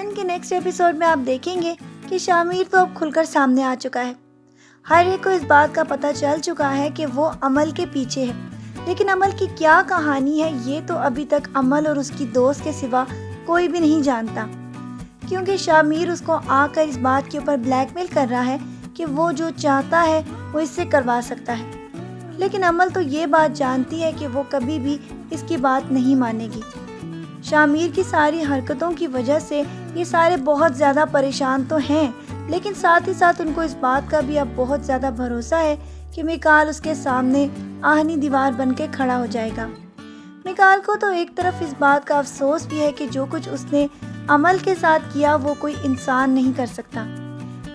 नाज़रीन के next episode में आप देखेंगे कि शामिर तो अब खुलकर सामने आ चुका है। हर एक को इस बात का पता चल चुका है कि वो अमल के पीछे है, लेकिन अमल की क्या कहानी है ये तो अभी तक अमल और उसकी दोस्त के सिवा कोई भी नहीं जानता, क्योंकि शामिर उसको आकर इस बात के ऊपर ब्लैकमेल कर रहा है कि वो जो चाहता है वो इससे करवा सकता है। लेकिन अमल तो ये बात जानती है कि वो कभी भी इसकी बात नहीं मानेगी। शामिर की सारी हरकतों की वजह से ये सारे बहुत ज़्यादा परेशान तो हैं, लेकिन साथ ही साथ उनको इस बात का भी अब बहुत ज़्यादा भरोसा है कि मिकाल उसके सामने आहनी दीवार बन के खड़ा हो जाएगा। मिकाल को तो एक तरफ इस बात का अफसोस भी है कि जो कुछ उसने अमल के साथ किया वो कोई इंसान नहीं कर सकता।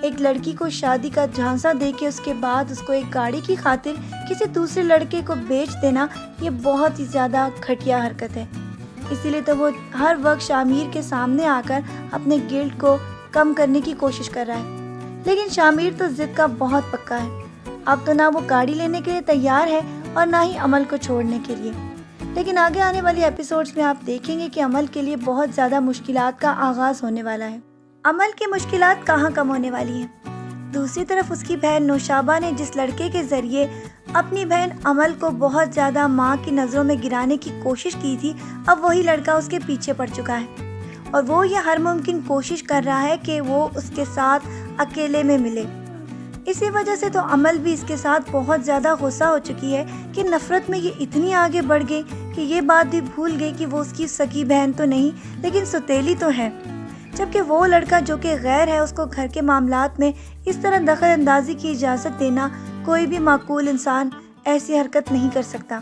एक लड़की को शादी का झांसा देके उसके बाद उसको एक गाड़ी की खातिर किसी दूसरे लड़के को बेच देना, ये बहुत ही ज़्यादा घटिया हरकत है। इसीलिए तो वो हर वक्त शामिर के सामने आकर अपने गिल्ट को कम करने की कोशिश कर रहा है। लेकिन शामिर तो ज़िद का बहुत पक्का है। अब तो ना वो गाड़ी लेने के लिए तैयार है और ना ही अमल को छोड़ने के लिए। लेकिन आगे आने वाली एपिसोड्स में आप देखेंगे कि अमल के लिए बहुत ज़्यादा मुश्किलात का आगाज़ होने वाला है। अमल की मुश्किलात कहाँ कम होने वाली हैं? दूसरी तरफ उसकी बहन नौशाबा ने जिस लड़के के ज़रिए अपनी बहन अमल को बहुत ज़्यादा माँ की नज़रों में गिराने की कोशिश की थी, अब वही लड़का उसके पीछे पड़ चुका है और वो ये हर मुमकिन कोशिश कर रहा है कि वो उसके साथ अकेले में मिले। इसी वजह से तो अमल भी इसके साथ बहुत ज़्यादा गुस्सा हो चुकी है कि नफ़रत में ये इतनी आगे बढ़ गई कि ये बात भी भूल गई कि वो उसकी सगी बहन तो नहीं लेकिन सौतेली तो है, जबकि वो लड़का जो कि गैर है उसको घर के मामलात में इस तरह दखल अंदाजी की इजाज़त देना कोई भी माकूल इंसान ऐसी हरकत नहीं कर सकता।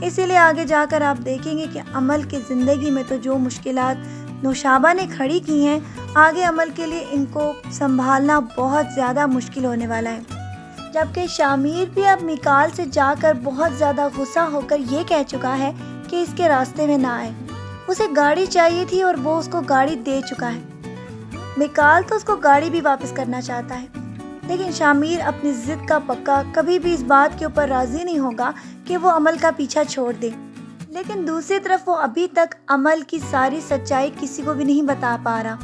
इसीलिए आगे जाकर आप देखेंगे कि अमल की ज़िंदगी में तो जो मुश्किलात नौशाबा ने खड़ी की हैं, आगे अमल के लिए इनको संभालना बहुत ज़्यादा मुश्किल होने वाला है। जबकि शामिर भी अब मिकाल से जाकर बहुत ज़्यादा गुस्सा होकर ये कह चुका है कि इसके रास्ते में ना आए। उसे गाड़ी चाहिए थी और वो उसको गाड़ी दे चुका है। मिकाल तो उसको गाड़ी भी वापस करना चाहता है, लेकिन शामिर अपनी ज़िद का पक्का कभी भी इस बात के ऊपर राज़ी नहीं होगा कि वो अमल का पीछा छोड़ दे। लेकिन दूसरी तरफ वो अभी तक अमल की सारी सच्चाई किसी को भी नहीं बता पा रहा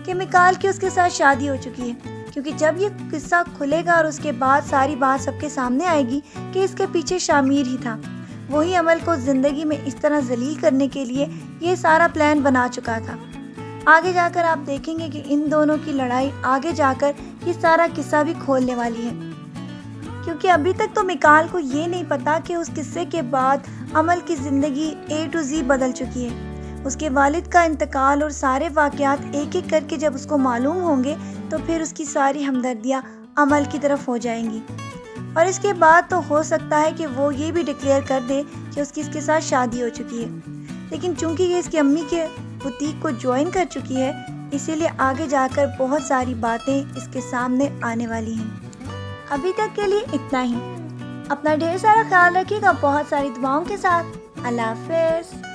कि मिकाल की उसके साथ शादी हो चुकी है, क्योंकि जब ये किस्सा खुलेगा और उसके बाद सारी बात सबके सामने आएगी कि इसके पीछे शामिर ही था। वही अमल को ज़िंदगी में इस तरह जलील करने के लिए ये सारा प्लान बना चुका था। आगे जाकर आप देखेंगे कि इन दोनों की लड़ाई आगे जाकर ये सारा किस्सा भी खोलने वाली है, क्योंकि अभी तक तो मिकाल को ये नहीं पता कि उस किस्से के बाद अमल की ज़िंदगी A to Z बदल चुकी है। उसके वालिद का इंतकाल और सारे वाक़यात एक एक करके जब उसको मालूम होंगे तो फिर उसकी सारी हमदर्दियाँ अमल की तरफ हो जाएंगी और इसके बाद तो हो सकता है कि वो ये भी डिक्लेयर कर दे कि उसकी इसके साथ शादी हो चुकी है। लेकिन चूंकि ये इसकी अम्मी के बुटीक को ज्वाइन कर चुकी है, इसीलिए आगे जाकर बहुत सारी बातें इसके सामने आने वाली हैं। अभी तक के लिए इतना ही। अपना ढेर सारा ख्याल रखिएगा बहुत सारी दुआओं के साथ। अल्लाह हाफ़िज़।